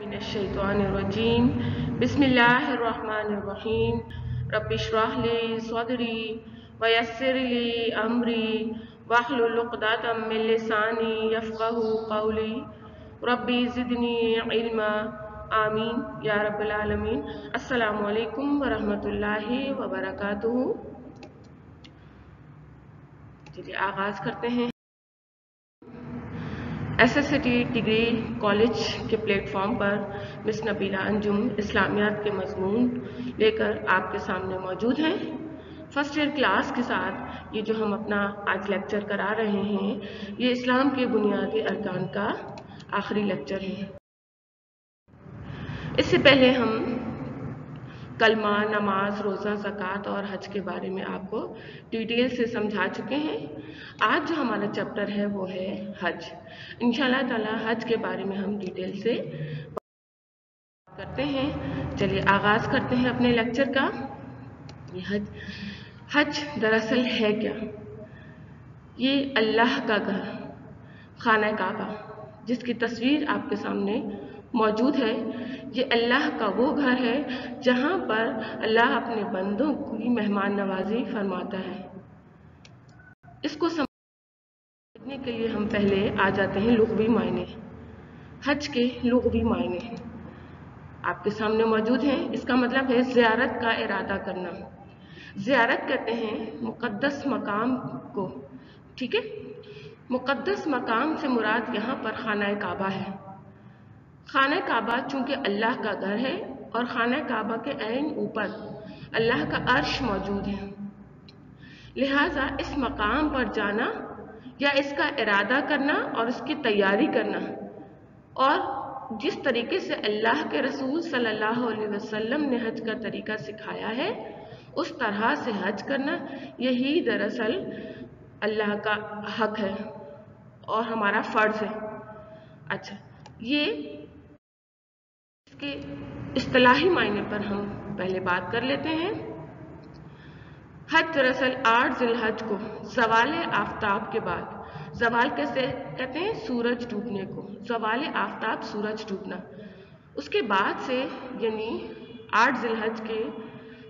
मिनश्शैतानिर्रजीम बिस्मिल्लाहिर्रहमानिर्रहीम रब्बि इश्रह ली सदरी वयस्सिर ली अमरी वहलुल उक़दतम मिन लिसानी यफ़क़हू क़ौली रब्बी ज़िदनी इल्मा आमीन या रब्बल आलमीन। अस्सलामु अलैकुम वरहमतुल्लाहि वबरकातुहू। चलिए आगाज़ करते हैं। SSCT डिग्री कॉलेज के प्लेटफॉर्म पर मिस नबीला अंजुम इस्लामियात के मज़मून लेकर आपके सामने मौजूद हैं। फर्स्ट ईयर क्लास के साथ ये जो हम अपना आज लेक्चर करा रहे हैं, ये इस्लाम के बुनियादी अरकान का आखिरी लेक्चर है। इससे पहले हम कलमा, नमाज, रोज़ा, ज़कात और हज के बारे में आपको डिटेल से समझा चुके हैं। आज जो हमारा चैप्टर है वो है हज। इंशाल्लाह ताला हज के बारे में हम डिटेल से बात करते हैं। चलिए आगाज़ करते हैं अपने लेक्चर का। ये हज दरअसल है क्या? ये अल्लाह का घर, खाना काबा, जिसकी तस्वीर आपके सामने मौजूद है, ये अल्लाह का वो घर है जहाँ पर अल्लाह अपने बंदों की मेहमान नवाजी फरमाता है। इसको समझने के लिए हम पहले आ जाते हैं लुग़वी मायने। हज के लुग़वी मायने आपके सामने मौजूद हैं। इसका मतलब है ज़ियारत का इरादा करना। ज़ियारत कहते हैं मुक़द्दस मकाम को, ठीक है। मुक़द्दस मकाम से मुराद यहाँ पर खाना काबा है। खाना काबा चूँकि अल्लाह का घर है और खाना काबा के ऐन ऊपर अल्लाह का अर्श मौजूद है, लिहाजा इस मकाम पर जाना या इसका इरादा करना और इसकी तैयारी करना और जिस तरीके से अल्लाह के रसूल सल्लल्लाहु अलैहि वसल्लम ने हज का तरीका सिखाया है, उस तरह से हज करना, यही दरअसल अल्लाह का हक है और हमारा फ़र्ज़ है। अच्छा, ये इसके इस्तिलाही मायने पर हम पहले बात कर लेते हैं। हज दरअसल 8 ज़िलहज को ज़वाले आफ्ताब के बाद, ज़वाल कैसे कहते हैं? सूरज डूबने को, ज़वाले आफ्ताब सूरज डूबना, उसके बाद से यानी 8 ज़िलहज के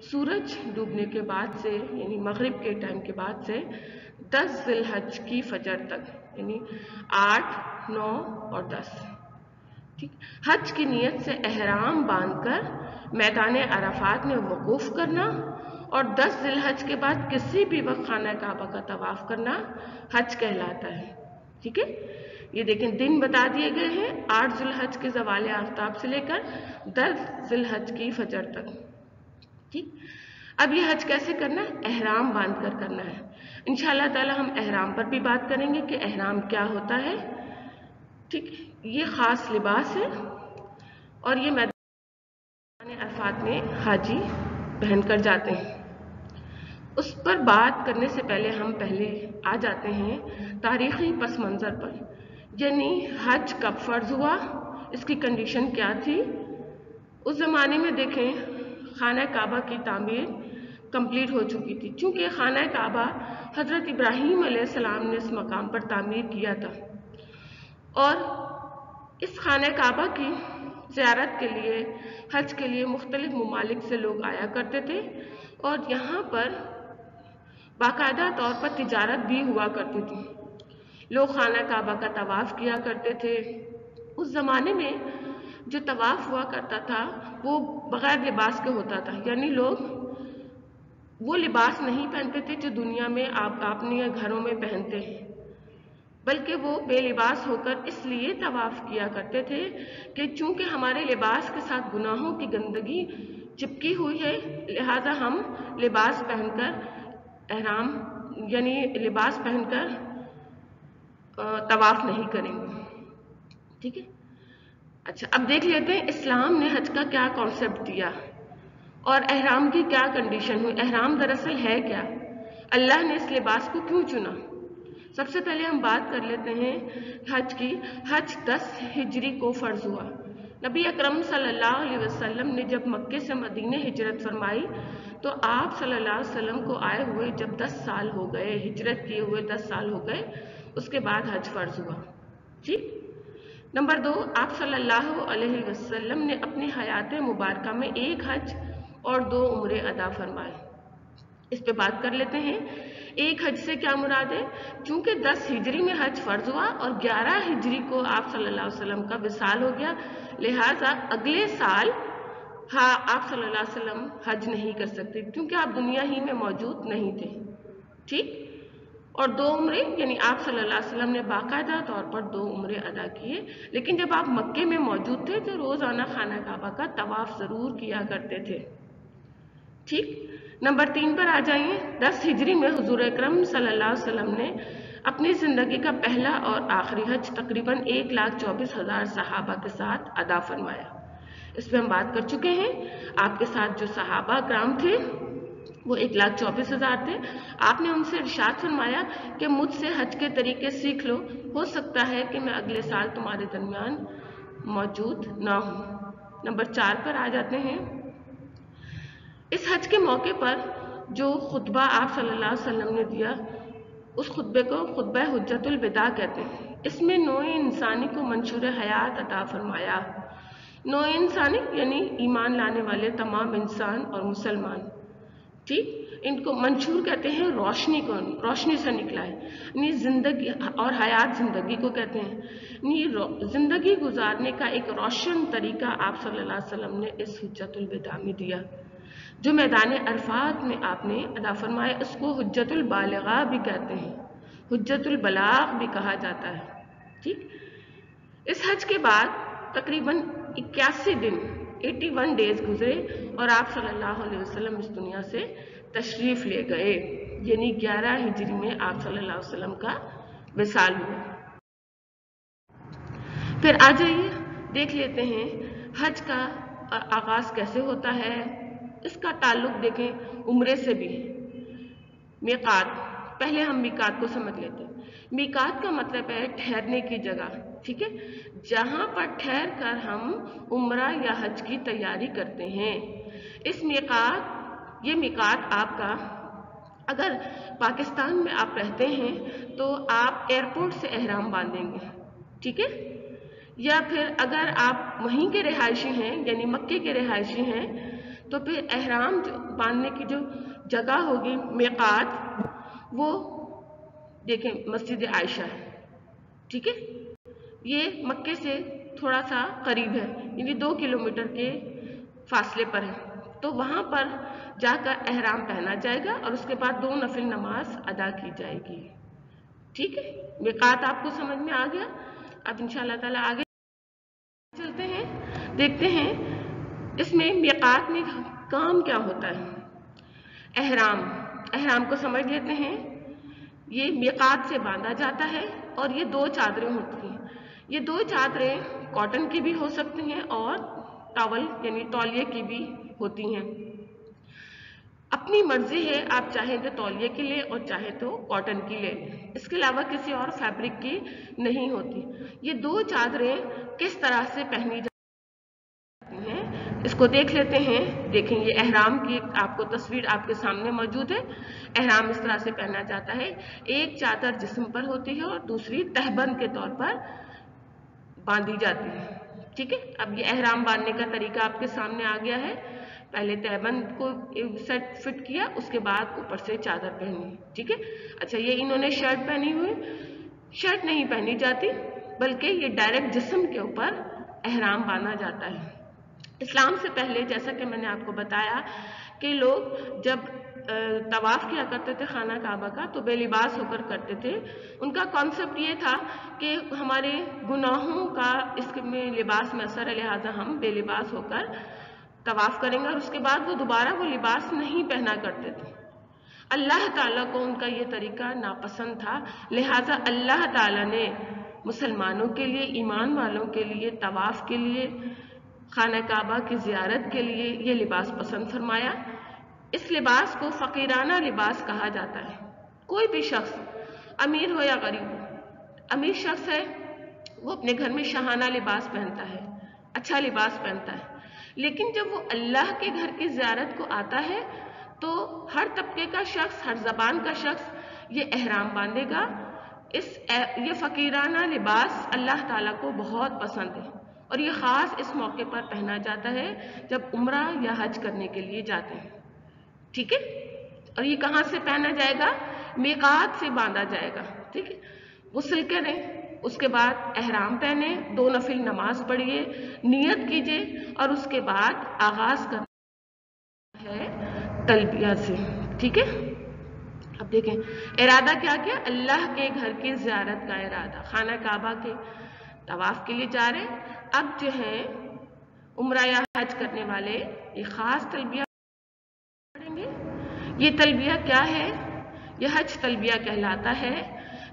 सूरज डूबने के बाद से यानी मगरिब के टाइम के बाद से 10 ज़िलहज की फजर तक यानी 8, 9 और 10, ठीक। हज की नीयत से एहराम बांधकर मैदान अराफात में वकूफ़ करना और 10 ज़िलहज के बाद किसी भी वक्त खाना काबा का तवाफ़ करना हज कहलाता है, ठीक है। ये देखें दिन बता दिए गए हैं 8 ज़िलहज के ज़वाले आफ्ताब से लेकर 10 ज़िलहज की फजर तक, ठीक। अब ये हज कैसे करना है? एहराम बांध कर करना है। इंशाअल्लाह ताला हम एहराम पर भी बात करेंगे कि एहराम क्या होता है, ठीक। ये ख़ास लिबास है और ये मैदान अराफात में हाजी पहन कर जाते हैं। उस पर बात करने से पहले हम पहले आ जाते हैं तारीख़ी पस मंज़र पर, यानी हज कब फ़र्ज़ हुआ, इसकी कंडीशन क्या थी। उस ज़माने में देखें खाना काबा की तामीर कंप्लीट हो चुकी थी, चूँकि खाना काबा हज़रत इब्राहीम अलैहिस्सलाम ने इस मकाम पर तामीर किया था और इस खाना काबा की ज़ियारत के लिए, हज के लिए मुख्तलिफ ममालिक से लोग आया करते थे और यहाँ पर बाकायदा तौर पर तिजारत भी हुआ करती थी। लोग खाना काबा का तवाफ़ किया करते थे। उस ज़माने में जो तवाफ़ हुआ करता था वो बग़ैर लिबास के होता था, यानी लोग वो लिबास नहीं पहनते थे जो दुनिया में आप अपने घरों में पहनते हैं, बल्कि वो बेलिबास होकर इसलिए तवाफ़ किया करते थे कि चूँकि हमारे लिबास के साथ गुनाहों की गंदगी चिपकी हुई है, लिहाजा हम लिबास पहनकर एहराम यानी लिबास पहनकर तवाफ़ नहीं करेंगे, ठीक है। अच्छा, अब देख लेते हैं इस्लाम ने हज का क्या कॉन्सेप्ट दिया और एहराम की क्या कंडीशन हुई। एहराम दरअसल है क्या, अल्लाह ने इस लिबास को क्यों चुना। सबसे पहले हम बात कर लेते हैं हज की। हज 10 हिजरी को फ़र्ज़ हुआ। नबी अकरम सल्लल्लाहु अलैहि वसल्लम ने जब मक्के से मदीने हिजरत फरमाई तो आप सल्लल्लाहु अलैहि वसल्लम को आए हुए जब 10 साल हो गए, हिजरत किए हुए 10 साल हो गए, उसके बाद हज फ़र्ज़ हुआ, ठीक। नंबर 2, आप सल्लल्लाहु अलैहि वसल्लम ने अपनी हयात मुबारका में 1 हज और 2 उम्रे अदा फरमाए। इस पे बात कर लेते हैं। 1 हज से क्या मुराद है? चूंकि 10 हिजरी में हज फर्ज हुआ और 11 हिजरी को आप सल्लल्लाहु अलैहि वसल्लम का विसाल हो गया, लिहाजा अगले साल आप सल्लल्लाहु अलैहि वसल्लम हज नहीं कर सकते क्योंकि आप दुनिया ही में मौजूद नहीं थे। ठीक। और 2 उम्रे यानी आप सल्लल्लाहु अलैहि वसल्लम ने बाकायदा तौर पर 2 उम्रे अदा किए, लेकिन जब आप मक्के में मौजूद थे तो रोजाना खाना काबा का तवाफ जरूर किया करते थे। ठीक। नंबर 3 पर आ जाइए। 10 हिजरी में हुजूर अकरम सल्लल्लाहु अलैहि वसल्लम ने अपनी जिंदगी का पहला और आखिरी हज तकरीबन 1,24,000 सहाबा के साथ अदा फरमाया। इस पर हम बात कर चुके हैं। आपके साथ जो सहाबा कराम थे वो 1,24,000 थे। आपने उनसे इरशाद फरमाया कि मुझसे हज के तरीके सीख लो, हो सकता है कि मैं अगले साल तुम्हारे दरमियान मौजूद ना हूं। नंबर 4 पर आ जाते हैं। इस हज के मौके पर जो खुतबा आप सल्लल्लाहु अलैहि वसल्लम ने दिया, उस खुतबे को खुतबा हुज्जतुल विदा कहते हैं। इसमें नोए इंसानी को मंशूर हयात अता फरमाया। नोए इंसानी यानी ईमान लाने वाले तमाम इंसान और मुसलमान। ठीक। इनको मंशूर कहते हैं रोशनी को, रोशनी से निकला है, यानी जिंदगी, और हयात जिंदगी को कहते हैं, यानी जिंदगी गुजारने का एक रोशन तरीका आप सल्लल्लाहु अलैहि वसल्लम ने इस हुज्जतुल विदा में दिया। जो मैदान अरफात में आपने अदा फरमाया उसको हुज्जतुल बालिगा भी कहते हैं, हुज्जतुल बलाग भी कहा जाता है। ठीक। इस हज के बाद तकरीबन 81 दिन 81 डेज गुजरे और आप सल्लल्लाहु अलैहि वसल्लम इस दुनिया से तशरीफ ले गए, यानी 11 हिजरी में आप सल्लल्लाहु अलैहि वसल्लम का विसाल हुआ। फिर आ जाइए देख लेते हैं हज का आगाज कैसे होता है। इसका ताल्लुक देखें उम्रे से भी। मीकात, पहले हम मीकात को समझ लेते हैं। मीकात का मतलब है ठहरने की जगह। ठीक है, जहां पर ठहर कर हम उम्रा या हज की तैयारी करते हैं। ये मीकात आपका, अगर पाकिस्तान में आप रहते हैं तो आप एयरपोर्ट से एहराम बांधेंगे। ठीक है, या फिर अगर आप वहीं के रिहायशी हैं यानी मक्के के रिहायशी हैं तो फिर एहराम बांधने की जो जगह होगी मीकात, वो देखें मस्जिद आयशा है। ठीक है, ये मक्के से थोड़ा सा करीब है, यानी 2 किलोमीटर के फासले पर है। तो वहां पर जाकर एहराम पहना जाएगा और उसके बाद 2 नफिल नमाज अदा की जाएगी। ठीक है, मीकात आपको समझ में आ गया। अब इंशाअल्लाह ताला आगे चलते हैं, देखते हैं इसमें मीकात में काम क्या होता है। एहराम को समझ लेते हैं। ये मीकात से बांधा जाता है और ये 2 चादरें होती हैं। ये 2 चादरें कॉटन की भी हो सकती हैं और टॉवल यानी तौलिए की भी होती हैं। अपनी मर्जी है, आप चाहे तो तौलिए की ले और चाहे तो कॉटन की ले। इसके अलावा किसी और फैब्रिक की नहीं होती। ये 2 चादरें किस तरह से पहनी जाती हैं इसको देख लेते हैं। देखें, ये एहराम की आपको तस्वीर आपके सामने मौजूद है। एहराम इस तरह से पहना जाता है। एक चादर जिस्म पर होती है और दूसरी तहबंद के तौर पर बांधी जाती है। ठीक है, अब ये एहराम बांधने का तरीका आपके सामने आ गया है। पहले तहबंद को सेट फिट किया, उसके बाद ऊपर से चादर पहनी। ठीक है, अच्छा ये इन्होंने शर्ट पहनी हुई, शर्ट नहीं पहनी जाती बल्कि ये डायरेक्ट जिस्म के ऊपर एहराम बांधा जाता है। इस्लाम से पहले जैसा कि मैंने आपको बताया कि लोग जब तवाफ किया करते थे खाना काबा का तो बेलिबास होकर करते थे। उनका कॉन्सेप्ट ये था कि हमारे गुनाहों का इसमें लिबास में असर है, लिहाजा हम बेलिबास होकर तवाफ करेंगे और उसके बाद वो दोबारा वो लिबास नहीं पहना करते थे। अल्लाह ताला को उनका ये तरीका नापसंद था, लिहाजा अल्लाह ताला ने मुसलमानों के लिए, ईमान वालों के लिए, तवाफ के लिए, खाना काबा की ज़ियारत के लिए ये लिबास पसंद फरमाया। इस लिबास को फ़कीराना लिबास कहा जाता है। कोई भी शख्स अमीर हो या गरीब हो, अमीर शख्स है वो अपने घर में शाहाना लिबास पहनता है, अच्छा लिबास पहनता है, लेकिन जब वो अल्लाह के घर की ज़ियारत को आता है तो हर तबके का शख्स, हर ज़बान का शख्स ये एहराम बांधेगा, یہ फकीराना लिबास अल्लाह ताला को बहुत पसंद है और ये ख़ास इस मौके पर पहना जाता है जब उम्रा या हज करने के लिए जाते हैं। ठीक है, और ये कहाँ से पहना जाएगा? मीकात से बांधा जाएगा। ठीक है, गुस्ल करें, उसके बाद एहराम पहने, 2 नफिल नमाज पढ़िए, नियत कीजिए और उसके बाद आगाज करना है तलबिया से। ठीक है, अब देखें इरादा क्या किया? अल्लाह के घर की ज़ियारत का इरादा, खाना काबा के तवाफ के लिए जा रहे हैं। अब जो है उम्रा या हज करने वाले ये खास तलबिया पढ़ेंगे। ये तलबिया क्या है? यह हज तलबिया कहलाता है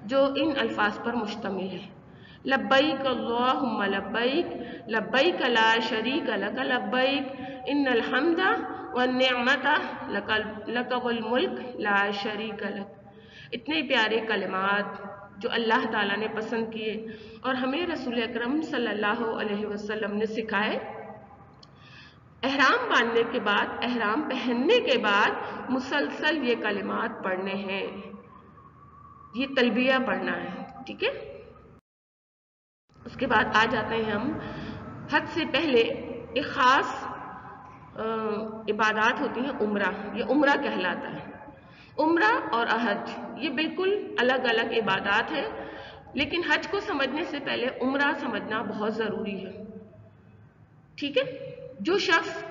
जो इन अल्फाज पर मुश्तमिल है। लब्बैक अल्लाहुम्मा लब्बैक, लब्बैक ला शरीक लक लब्बैक, इन्नल हम्दा वन्निअमता लक वल मुल्क ला शरीक लक। इतने प्यारे कलिमात जो अल्लाह ताला ने पसंद किए और हमें रसूल अकरम सल्लल्लाहु अलैहि वसल्लम ने सिखाए। एहराम बांधने के बाद, एहराम पहनने के बाद मुसलसल ये कलिमात पढ़ने हैं, ये तलबिया पढ़ना है। ठीक है, उसके बाद आ जाते हैं हम हज से पहले एक खास इबादत होती है उम्रा। ये उम्रा कहलाता है। उम्रा और हज ये बिल्कुल अलग अलग इबादत है, लेकिन हज को समझने से पहले उम्रा समझना बहुत ज़रूरी है। ठीक है, जो शख्स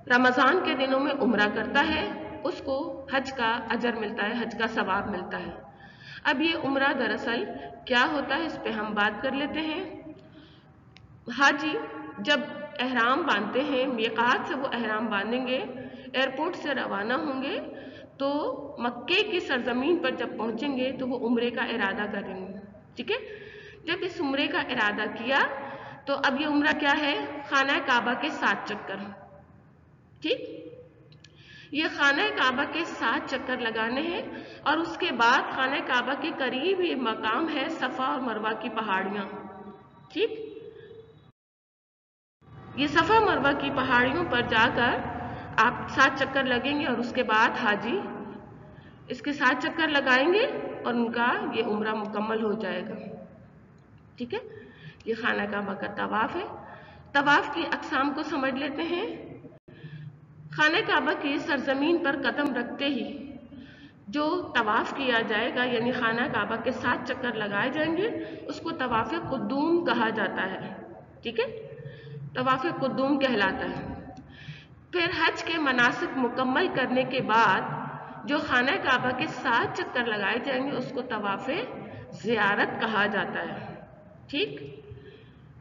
रमज़ान के दिनों में उम्रा करता है उसको हज का अजर मिलता है, हज का सवाब मिलता है। अब ये उम्रा दरअसल क्या होता है, इस पे हम बात कर लेते हैं। हाजी जब एहराम बांधते हैं, मीकात से वो एहराम बांधेंगे, एयरपोर्ट से रवाना होंगे, तो मक्के की सरजमीन पर जब पहुंचेंगे तो वो उम्रे का इरादा करेंगे। ठीक है, जब इस उम्रे का इरादा किया तो अब ये उम्रा क्या है? खाना काबा के 7 चक्कर। ठीक, ये खाना काबा के 7 चक्कर लगाने हैं और उसके बाद खाना काबा के करीब ये मकाम है सफ़ा और मरवा की पहाड़ियाँ। ठीक, ये सफ़ा मरवा की पहाड़ियों पर जाकर आप 7 चक्कर लगेंगे और उसके बाद हाजी इसके 7 चक्कर लगाएंगे और उनका ये उम्रा मुकम्मल हो जाएगा। ठीक है, ये खाना काबा का तवाफ है। तवाफ की अक़साम को समझ लेते हैं। खाना काबा की सरजमीन पर कदम रखते ही जो तवाफ किया जाएगा, यानी खाना काबा के 7 चक्कर लगाए जाएंगे, उसको तवाफ़ कुद्दूम कहा जाता है। ठीक है, तवाफ़ कुद्दूम कहलाता है। फिर हज के मनासिक मुकम्मल करने के बाद जो खाना काबा के 7 चक्कर लगाए जाएंगे उसको तवाफ़ ज़ियारत कहा जाता है। ठीक,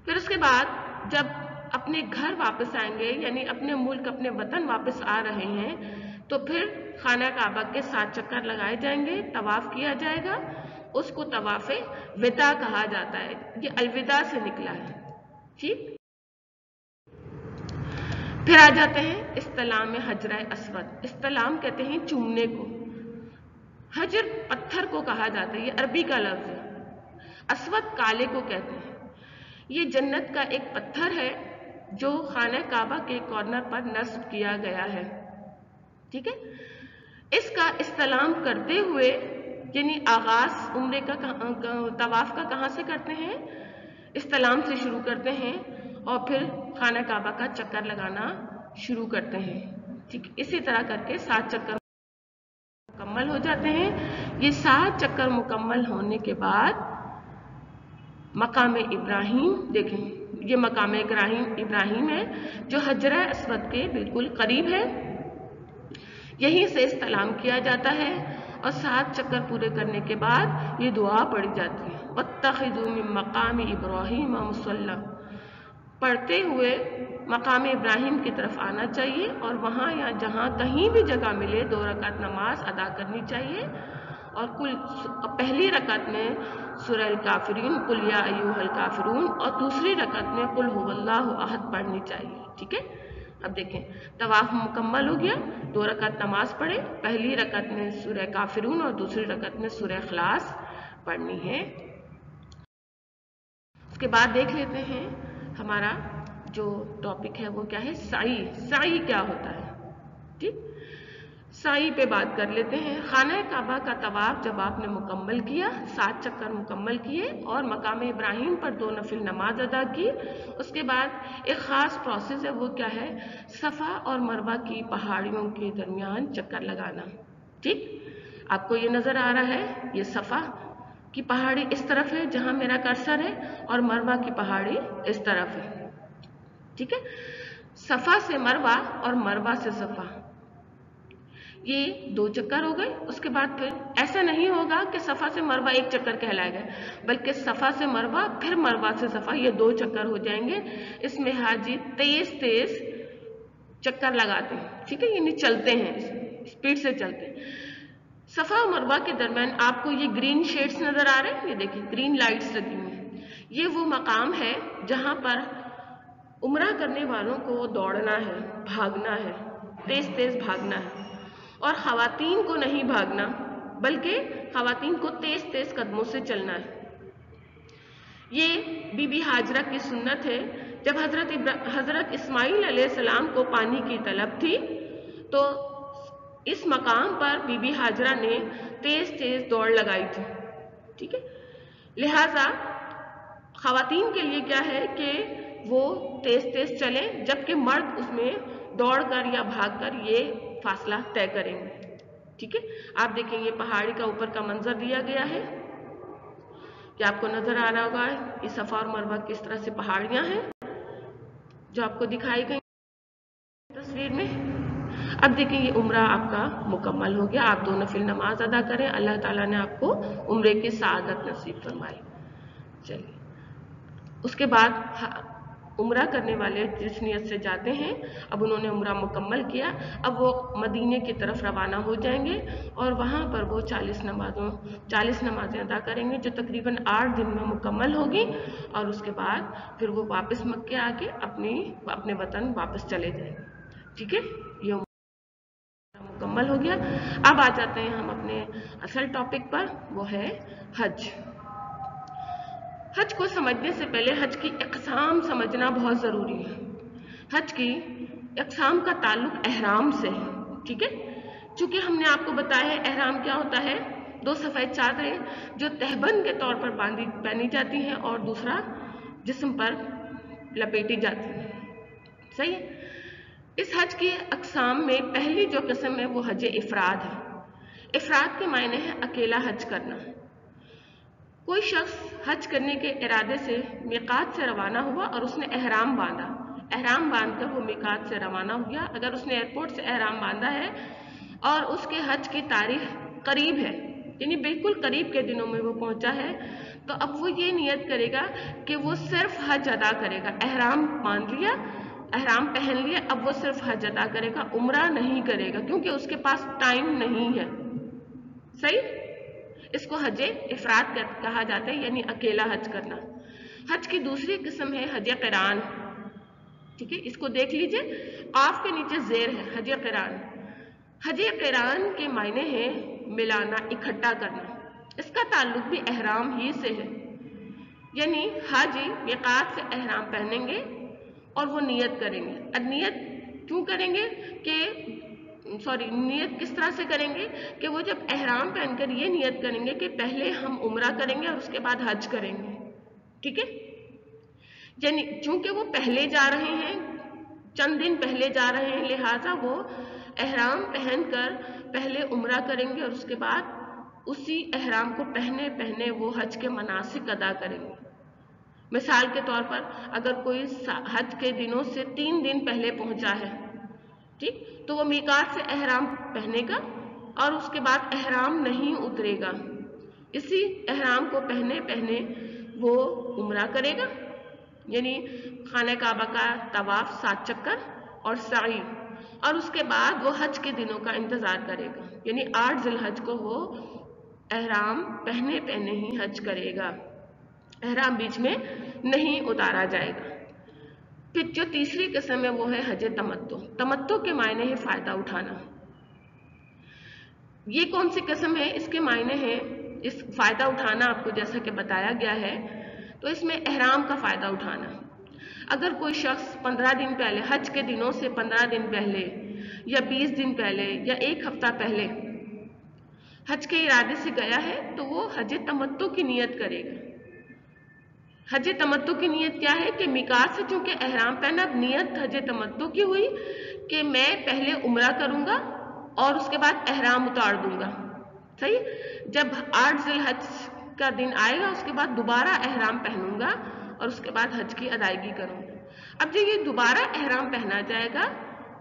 फिर उसके बाद जब अपने घर वापस आएंगे, यानी अपने मुल्क, अपने वतन वापस आ रहे हैं, तो फिर खाना काबा के 7 चक्कर लगाए जाएंगे, तवाफ किया जाएगा, उसको तवाफ़ विदा कहा जाता है। ये अलविदा से निकला है। ठीक, फिर आ जाते हैं इस्तलाम हजर अस्वद। इस्तलाम कहते हैं चूमने को। हजर पत्थर को कहा जाता है, ये अरबी का लफ्ज़ है। अस्वद काले को कहते हैं। ये जन्नत का एक पत्थर है जो खाना काबा के कॉर्नर पर नस्ब किया गया है। ठीक है, इसका इस्तलाम करते हुए, यानी आगाज उम्रे का तवाफ का कहाँ से करते हैं? इस्तलाम से शुरू करते हैं और फिर खाना काबा का चक्कर लगाना शुरू करते हैं। ठीक, इसी तरह करके 7 चक्कर मुकम्मल हो जाते हैं। ये 7 चक्कर मुकम्मल होने के बाद मकाम इब्राहिम, देखें ये मकाम इब्राहिम है जो हजर अस्वद के बिल्कुल करीब है। यहीं से इस्तलाम किया जाता है और 7 चक्कर पूरे करने के बाद ये दुआ पढ़ी जाती है, वत्तखिज़ू मिन मकाम इब्राहिम मुसल्ला। पढ़ते हुए मकाम इब्राहिम की तरफ आना चाहिए और वहाँ या जहाँ कहीं भी जगह मिले 2 रकात नमाज अदा करनी चाहिए और कुल पहली रकात में सूरह अल काफिरून, कुल या अय्युहल काफिरून, और दूसरी रकात में कुल हुवल्लाहु अहद पढ़नी चाहिए। ठीक है, अब देखें तवाफ मुकम्मल हो गया, 2 रकात नमाज पढ़े, पहली रकात में सूरह काफिरून और दूसरी रकात में सूरह इखलास पढ़नी है। उसके बाद देख लेते हैं हमारा जो टॉपिक है वो क्या है, साई। साई क्या होता है? ठीक, साई पे बात कर लेते हैं। खाना काबा का तवाफ जब आपने मुकम्मल किया, 7 चक्कर मुकम्मल किए और मकाम इब्राहिम पर 2 नफिल नमाज अदा की, उसके बाद एक ख़ास प्रोसेस है, वो क्या है, सफ़ा और मरवा की पहाड़ियों के दरमियान चक्कर लगाना। ठीक, आपको ये नज़र आ रहा है, ये सफ़ा की पहाड़ी इस तरफ है जहां मेरा कर्सर है, और मरवा की पहाड़ी इस तरफ है। ठीक है, सफ़ा से मरवा और मरवा से सफ़ा, ये 2 चक्कर हो गए। उसके बाद फिर ऐसा नहीं होगा कि सफ़ा से मरवा एक चक्कर कहलाएगा, बल्कि सफ़ा से मरवा फिर मरवा से सफ़ा, ये 2 चक्कर हो जाएंगे। इसमें हाजी तेज तेज चक्कर लगाते हैं। ठीक है, यानी चलते हैं, स्पीड से चलते हैं। सफ़ा और मरवा के दरमियान आपको ये ग्रीन शेड्स नज़र आ रहे हैं, ये देखिए ग्रीन लाइट्स लगी हुई हैं। ये वो मकाम है जहाँ पर उम्रा करने वालों को दौड़ना है, भागना है, तेज तेज भागना है, और ख़वातीन को नहीं भागना, बल्कि ख़वातीन को तेज तेज कदमों से चलना है। ये बीबी हाजरा की सुन्नत है। जब हज़रत इस्माइल अलैहिस्सलाम को पानी की तलब थी, तो इस मकाम पर बीबी हाजरा ने तेज तेज दौड़ लगाई थी। ठीक है, लिहाजा ख़वातीन के लिए क्या है कि वो तेज तेज चलें, जबकि मर्द उसमें दौड़कर या भागकर ये फासला तय करेंगे। ठीक है, आप देखेंगे पहाड़ी का ऊपर का मंजर दिया गया है, कि आपको नजर आ रहा होगा ये सफ़ा और मरवा किस तरह से पहाड़ियां हैं जो आपको दिखाई गई तस्वीर में। अब देखिए ये उम्रा आपका मुकम्मल हो गया, आप 2 नफिल नमाज अदा करें, अल्लाह ताला ने आपको उम्रे की सआदत नसीब फरमाई। चलिए, उसके बाद उम्रा करने वाले जिस नियत से जाते हैं, अब उन्होंने उम्रा मुकम्मल किया, अब वो मदीने की तरफ रवाना हो जाएंगे और वहाँ पर वो 40 नमाजें अदा करेंगे, जो तकरीबन 8 दिन में मुकम्मल होगी, और उसके बाद फिर वो वापस मक्के आके अपने वतन वापस चले जाएंगे। ठीक है, ये मुकम्मल हो गया। अब आ जाते हैं हम अपने असल टॉपिक पर, वो है हज। हज को समझने से पहले हज की अक़साम समझना बहुत ज़रूरी है। हज की अक़साम का ताल्लुक एहराम से है। ठीक है, चूँकि हमने आपको बताया है एहराम क्या होता है, 2 सफ़ेद चादरें जो तहबंद के तौर पर पहनी जाती हैं और दूसरा जिस्म पर लपेटी जाती हैं। सही है, इस हज की अक़साम में पहली जो किस्म है वो हज इफ़राद है। इफ़राद के मायने हैं अकेला हज करना। कोई शख्स हज करने के इरादे से मीक़ात से रवाना हुआ और उसने एहराम बांधा, एहराम बांधकर वो मीक़ात से रवाना हो गया। अगर उसने एयरपोर्ट से एहराम बांधा है और उसके हज की तारीख करीब है, यानी बिल्कुल करीब के दिनों में वो पहुंचा है, तो अब वो ये नियत करेगा कि वो सिर्फ हज अदा करेगा। एहराम बांध लिया, एहराम पहन लिया, अब वो सिर्फ हज अदा करेगा, उम्रा नहीं करेगा, क्योंकि उसके पास टाइम नहीं है। सही, इसको हज इफ़राद कहा जाता है, यानी अकेला हज करना। हज की दूसरी किस्म है हज क़िरान। ठीक है, इसको देख लीजिए, काफ के नीचे ज़ेर है, हज क़िरान। हज क़िरान के मायने हैं मिलाना, इकट्ठा करना। इसका ताल्लुक भी एहराम ही से है, यानी हाजी मीक़ात से एहराम पहनेंगे और वो नियत करेंगे। अब नियत क्यों करेंगे नियत किस तरह से करेंगे कि वो जब एहराम पहनकर ये नियत करेंगे कि पहले हम उम्रा करेंगे और उसके बाद हज करेंगे। ठीक है, यानी चूंकि वो पहले जा रहे हैं, चंद दिन पहले जा रहे हैं, लिहाजा वो एहराम पहनकर पहले उम्रा करेंगे और उसके बाद उसी एहराम को पहने पहने वो हज के मनासिक अदा करेंगे। मिसाल के तौर पर अगर कोई हज के दिनों से 3 दिन पहले पहुंचा है, ठीक, तो वो मीक़ात से एहराम पहनेगा और उसके बाद एहराम नहीं उतरेगा। इसी एहराम को पहने पहने वो उम्रा करेगा, यानी खाने काबा का तवाफ 7 चक्कर और साई, और उसके बाद वो हज के दिनों का इंतज़ार करेगा, यानी 8 ज़िलहज को वो एहराम पहने पहने ही हज करेगा, एहराम बीच में नहीं उतारा जाएगा। फिर जो तीसरी किस्म है वो है हज तमत्तु। तमत्तु के मायने है फ़ायदा उठाना। ये कौन सी किस्म है, इसके मायने हैं इस फ़ायदा उठाना, आपको जैसा कि बताया गया है, तो इसमें एहराम का फ़ायदा उठाना। अगर कोई शख्स 15 दिन पहले, हज के दिनों से 15 दिन पहले या 20 दिन पहले या 1 हफ्ता पहले हज के इरादे से गया है तो वो हज तमत्तु की नियत करेगा। हज तमत्तु की नियत क्या है कि मिकात से चूंकि एहराम पहना, अब नियत हज तमत्तु की हुई कि मैं पहले उम्रा करूंगा और उसके बाद एहराम उतार दूंगा। सही, जब 8 ज़िलहज का दिन आएगा उसके बाद दोबारा एहराम पहनूंगा और उसके बाद हज की अदायगी करूंगा। अब जो ये दोबारा एहराम पहना जाएगा,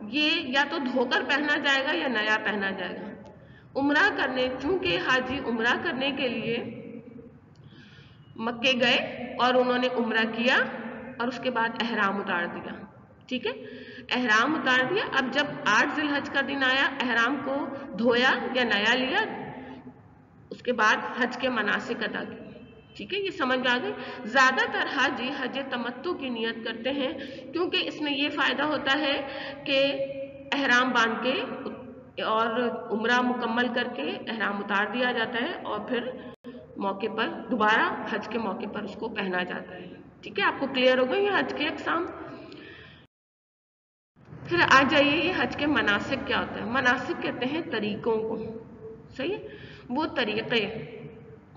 ये या तो धोकर पहना जाएगा या नया पहना जाएगा। उम्रा करने, चूंकि हाजी उम्रा करने के लिए मक्के गए और उन्होंने उम्रा किया और उसके बाद एहराम उतार दिया। ठीक है, एहराम उतार दिया। अब जब 8 ज़िलहज का दिन आया, एहराम को धोया या नया लिया, उसके बाद हज के मनासिक अदा किए। ठीक है, ये समझ आ गई। ज्यादातर हाजी हज तमत्तु की नियत करते हैं क्योंकि इसमें ये फायदा होता है कि एहराम बांध के और उम्रा मुकम्मल करके एहराम उतार दिया जाता है और फिर मौके पर दोबारा हज के मौके पर उसको पहना जाता है। ठीक है, आपको क्लियर हो गई ये हज के अक़साम। फिर आ जाइए ये हज के मनासिक क्या होता है। मनासिक कहते हैं तरीकों को। सही है, वो तरीक़े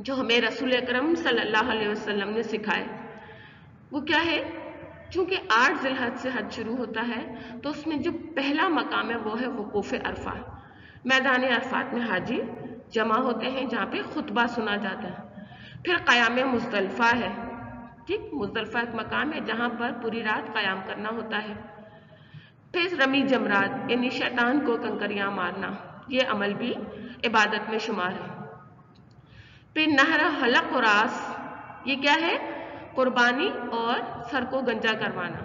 जो हमें रसूल अकरम सल्लल्लाहु अलैहि वसल्लम ने सिखाए वो क्या है। चूंकि 8 ज़िलहज से हज शुरू होता है तो उसमें जो पहला मकाम है वो है वक़ूफ़ अरफा। मैदान अरफात में हाजी जमा होते हैं जहाँ पे खुतबा सुना जाता है। फिर क़याम मुज़दलिफ़ा है। ठीक, मुज़दलिफ़ा एक मकाम है जहाँ पर पूरी रात क़याम करना होता है। फिर रमी जमरात यानी शैतान को कंकरियाँ मारना, ये अमल भी इबादत में शुमार है। फिर नहर हलक और रास, ये क्या है, कुर्बानी और सर को गंजा करवाना,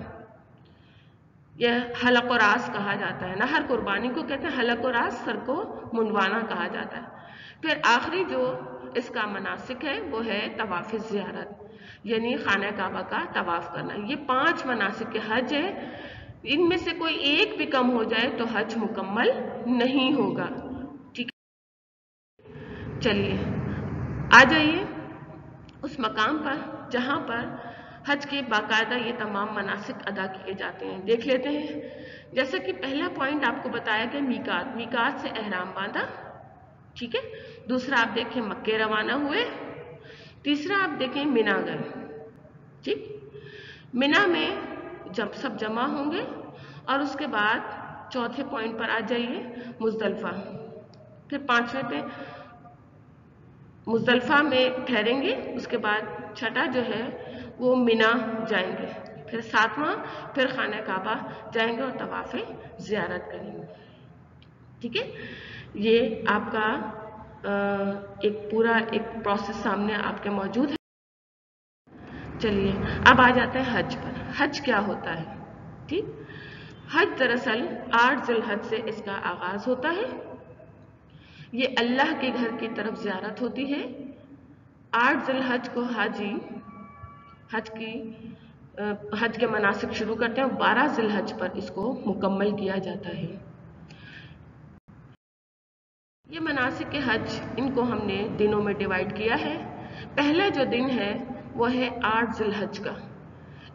यह हलक और रास कहा जाता है। नहर कुर्बानी को कहते हैं, हलक और रास सर को मुंडवाना कहा जाता है। फिर आखिरी जो इसका मनासिक है वो है तवाफ़ ज़ियारत यानी खाना काबा का तवाफ करना। ये 5 मनासिक के हज है, इनमें से कोई एक भी कम हो जाए तो हज मुकम्मल नहीं होगा। ठीक, चलिए आ जाइए उस मकाम पर जहाँ पर हज के बाकायदा ये तमाम मनासिक अदा किए जाते हैं। देख लेते हैं। जैसे कि पहला पॉइंट आपको बताया गया मीकात, मीकात से एहराम बांधा। ठीक है, दूसरा आप देखें मक्के रवाना हुए। तीसरा आप देखें मिना गए। ठीक, मिना में जब सब जमा होंगे और उसके बाद चौथे पॉइंट पर आ जाइए मुज़दलिफ़ा। फिर 5वें पे मुज़दलिफ़ा में ठहरेंगे, उसके बाद छठा जो है वो मिना जाएंगे, फिर 7वां फिर खाना काबा जाएंगे और तवाफ़े ज़ियारत करेंगे। ठीक है, ये आपका एक पूरा एक प्रोसेस सामने आपके मौजूद है। चलिए अब आ जाते हैं हज पर। हज क्या होता है। ठीक, हज दरअसल 8 ज़िलहज से इसका आगाज होता है। ये अल्लाह के घर की तरफ ज़ियारत होती है। 8 ज़िलहज को हाजी हज के मनासिक शुरू करते हैं और 12 ज़िलहज पर इसको मुकम्मल किया जाता है। ये मनासिक के हज, इनको हमने दिनों में डिवाइड किया है। पहला जो दिन है वो है 8 ज़िलहज का।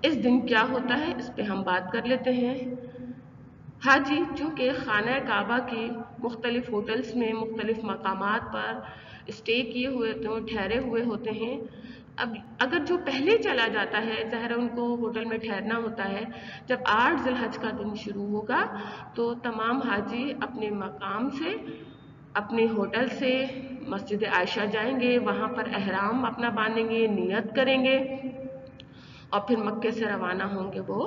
इस दिन क्या होता है इस पे हम बात कर लेते हैं। हाजी चूँकि खाना काबा के मुख्तलिफ होटल्स में मुख्तलिफ मकामात पर स्टे किए हुए तो ठहरे हुए होते हैं। अब अगर जो पहले चला जाता है, ज़ाहिर उनको होटल में ठहरना होता है। जब 8 ज़िलहज का दिन शुरू होगा तो तमाम हाजी अपने मकाम से, अपने होटल से मस्जिद आयशा जाएंगे, वहाँ पर एहराम अपना बांधेंगे, नियत करेंगे और फिर मक्के से रवाना होंगे वो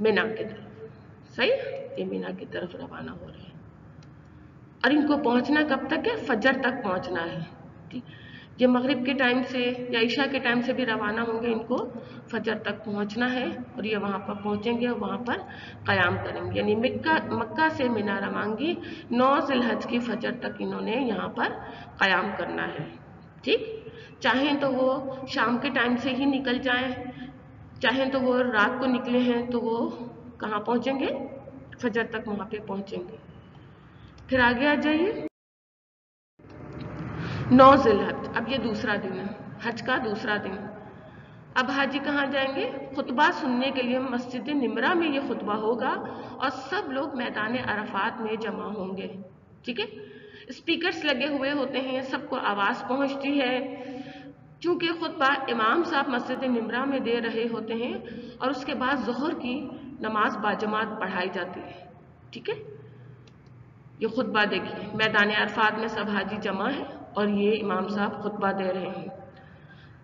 मिना की तरफ। सही, ये मिना की तरफ रवाना हो रहे हैं और इनको पहुंचना कब तक है, फजर तक पहुंचना है। ठीक, ये मगरिब के टाइम से या ईशा के टाइम से भी रवाना होंगे, इनको फजर तक पहुंचना है और ये वहाँ पर पहुंचेंगे और वहाँ पर क़याम करेंगे। यानी मक्का से मिना रवानगी 9 ज़िलहज की फजर तक इन्होंने यहाँ पर क़याम करना है। ठीक, चाहें तो वो शाम के टाइम से ही निकल जाएं, चाहें तो वो रात को निकले हैं तो वो कहाँ पहुंचेंगे, फजर तक वहाँ पे पहुंचेंगे। फिर आगे आ जाइए 9 ज़िलहज। अब ये दूसरा दिन है, हज का दूसरा दिन। अब हाजी कहाँ जाएंगे? खुतबा सुनने के लिए मस्जिद निमरा में ये खुतबा होगा और सब लोग मैदान अरफात में जमा होंगे। ठीक है, स्पीकर्स लगे हुए होते हैं, सबको आवाज़ पहुंचती है। चूंकि खुतबा इमाम साहब मस्जिद निमरा में दे रहे होते हैं और उसके बाद ज़ोहर की नमाज बाजमात पढ़ाई जाती है। ठीक है, ये खुतबा देखिए, मैदान अरफात में सब हाजी जमा है और ये इमाम साहब खुतबा दे रहे हैं।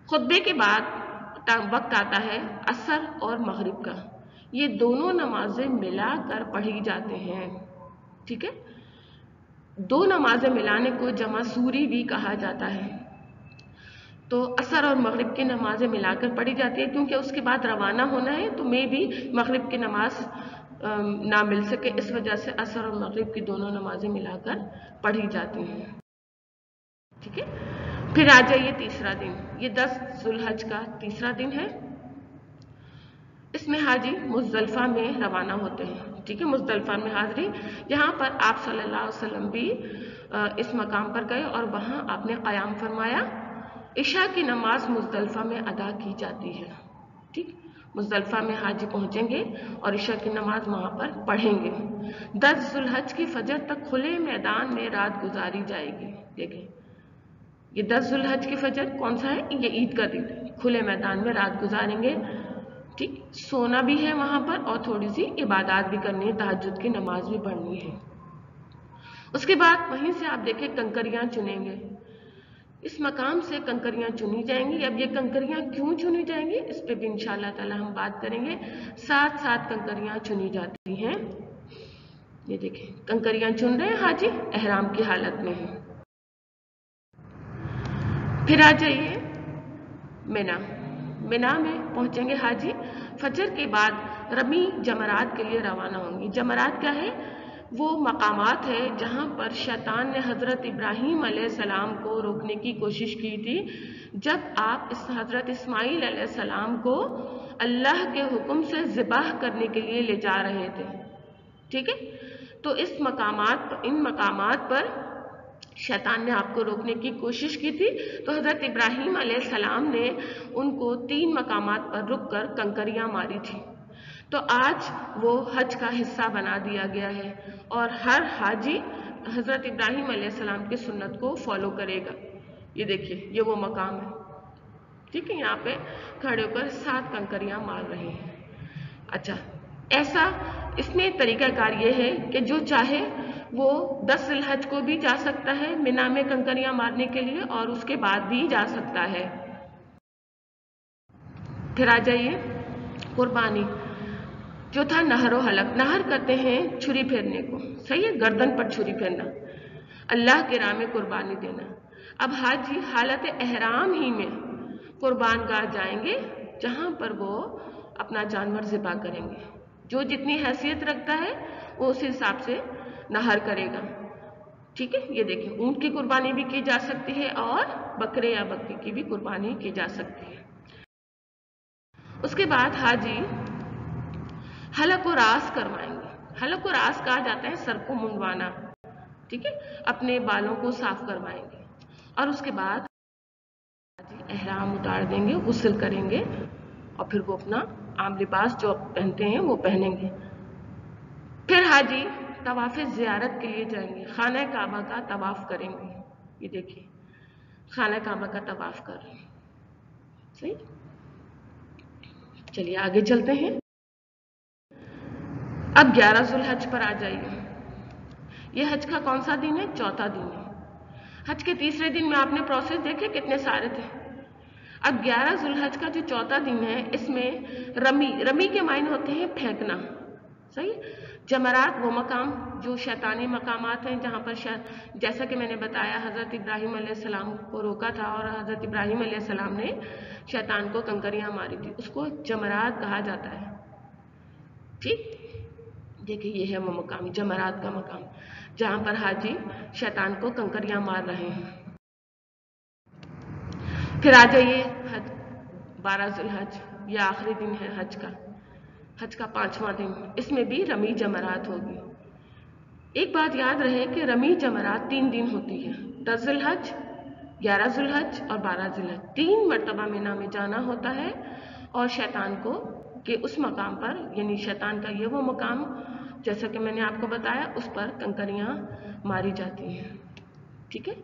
खुतबे के बाद वक्त आता है असर और मगरिब का, ये दोनों नमाजें मिलाकर पढ़ी जाते हैं। ठीक है, दो नमाजें मिलाने को जमा सूरी भी कहा जाता है। तो असर और मगरिब की नमाजें मिलाकर पढ़ी जाती है, क्योंकि उसके बाद रवाना होना है, तो मैं भी मगरिब की नमाज ना मिल सके, इस वजह से असर और मगरिब की दोनों नमाजें मिलाकर पढ़ी जाती हैं। ठीक है, फिर आ जाइए तीसरा दिन, ये 10 जुल्हज का तीसरा दिन है। इसमें हाजी मुज़दलिफ़ा में रवाना होते हैं। ठीक है, मुज़दलिफ़ा में हाजिरी, यहाँ पर आप सल्लल्लाहु अलैहि वसल्लम भी इस मकाम पर गए और वहाँ आपने क़याम फरमाया। इशा की नमाज मुज़दलिफ़ा में अदा की जाती है। ठीक, मुज़दलिफ़ा में हाजी पहुँचेंगे और इशा की नमाज वहाँ पर पढ़ेंगे। 10 जुल्हज की फजर तक खुले मैदान में रात गुजारी जाएगी। देखें, ये 10 जुल्हज की फजर कौन सा है? ये ईद का दिन है। खुले मैदान में रात गुजारेंगे। ठीक, सोना भी है वहां पर और थोड़ी सी इबादत भी करनी है, तहज्जुद की नमाज भी पढ़नी है। उसके बाद वहीं से आप देखें कंकरियां चुनेंगे, इस मकाम से कंकरियां चुनी जाएंगी। अब ये कंकरियां क्यों चुनी जाएंगी, इस पे भी इंशाअल्लाह ताला हम बात करेंगे। 7 कंकरियां चुनी जाती हैं। ये देखें, कंकरियां चुन रहे हैं हाजी, एहराम की हालत में है। फिर आ जाइए मिना, मिना में पहुंचेंगे हाजी। फजर के बाद रमी जमरात के लिए रवाना होंगी। जमरात क्या है? वो मकामात है जहां पर शैतान ने हज़रत इब्राहीम अलैहिस्सलाम को रोकने की कोशिश की थी, जब आप इस हज़रत इस्माईल अलैहिस्सलाम को अल्लाह के हुक्म से ज़िबाह करने के लिए ले जा रहे थे। ठीक है, तो इन मकामात पर शैतान ने आपको रोकने की कोशिश की थी, तो हज़रत इब्राहीम अलैहिस्सलाम ने उनको 3 मकामात पर रुककर कंकरियां मारी थी। तो आज वो हज का हिस्सा बना दिया गया है और हर हाजी हज़रत इब्राहीम अलैहिस्सलाम की सुन्नत को फॉलो करेगा। ये देखिए, ये वो मकाम है। ठीक है, यहाँ पे खड़े होकर 7 कंकरियां मार रहे हैं। अच्छा, ऐसा इसमें तरीकाकार ये है कि जो चाहे वो 10 ज़िलहज को भी जा सकता है मिना में कंकरियां मारने के लिए और उसके बाद भी जा सकता है। फिर आ जाइए कुर्बानी, जो था नहर व हलक। नहर करते हैं छुरी फेरने को, सही है, गर्दन पर छुरी फेरना, अल्लाह के राह में कुर्बानी देना। अब हाजी हालत एहराम ही में कुर्बान गाह जाएंगे, जहां पर वो अपना जानवर ज़िबा करेंगे। जो जितनी हैसियत रखता है वो उस हिसाब से नहर करेगा। ठीक है, ये देखिए, ऊंट की कुर्बानी भी की जा सकती है और बकरे या बकरी की भी कुर्बानी की जा सकती है। उसके बाद हाजी हलक व रास करवाएंगे। हलक व रास कहा जाता है सर को मुंडवाना। ठीक है, अपने बालों को साफ करवाएंगे और उसके बाद हाजी एहराम उतार देंगे, गुस्ल करेंगे और फिर वो अपना आम लिबास जो पहनते हैं वो पहनेंगे। फिर हाजी तवाफ ज़ियारत के लिए जाएंगे, खाना काबा का तवाफ करेंगे। ये देखिए, खाना काबा का तवाफ कर रहे हैं। सही, चलिए आगे चलते हैं। अब 11 ज़ुल्हज पर आ जाइए। यह हज का कौन सा दिन है? चौथा दिन है। हज के तीसरे दिन में आपने प्रोसेस देखे कितने सारे थे। अब 11 ज़ुल्हज का जो चौथा दिन है, इसमें रमी के मायने होते हैं फेंकना। सही, जमरात वो मकाम जो शैतानी मकामात हैं, जहाँ पर जैसा कि मैंने बताया हज़रत इब्राहीम अलैहिस्सलाम को रोका था और हज़रत इब्राहीम अलैहिस्सलाम ने शैतान को कंकरियां मारी थी, उसको जमरात कहा जाता है। ठीक, देखिए, ये है वो मकाम, जमरात का मकाम, जहाँ पर हाजी शैतान को कंकरियां मार रहे हैं। फिर आ जाइए 12 ज़ुल्हज, ये आखिरी दिन है हज का 5वां दिन। इसमें भी रमी जमरात होगी। एक बात याद रहे कि रमी जमरात 3 दिन होती है, 10 ज़ुल्हज, 11 ज़ुल्हज और 12 ज़ुल्हज। 3 मरतबा मिना में जाना होता है और शैतान को कि उस मकाम पर, यानी शैतान का ये वो मकाम जैसा कि मैंने आपको बताया, उस पर कंकरियाँ मारी जाती हैं। ठीक है,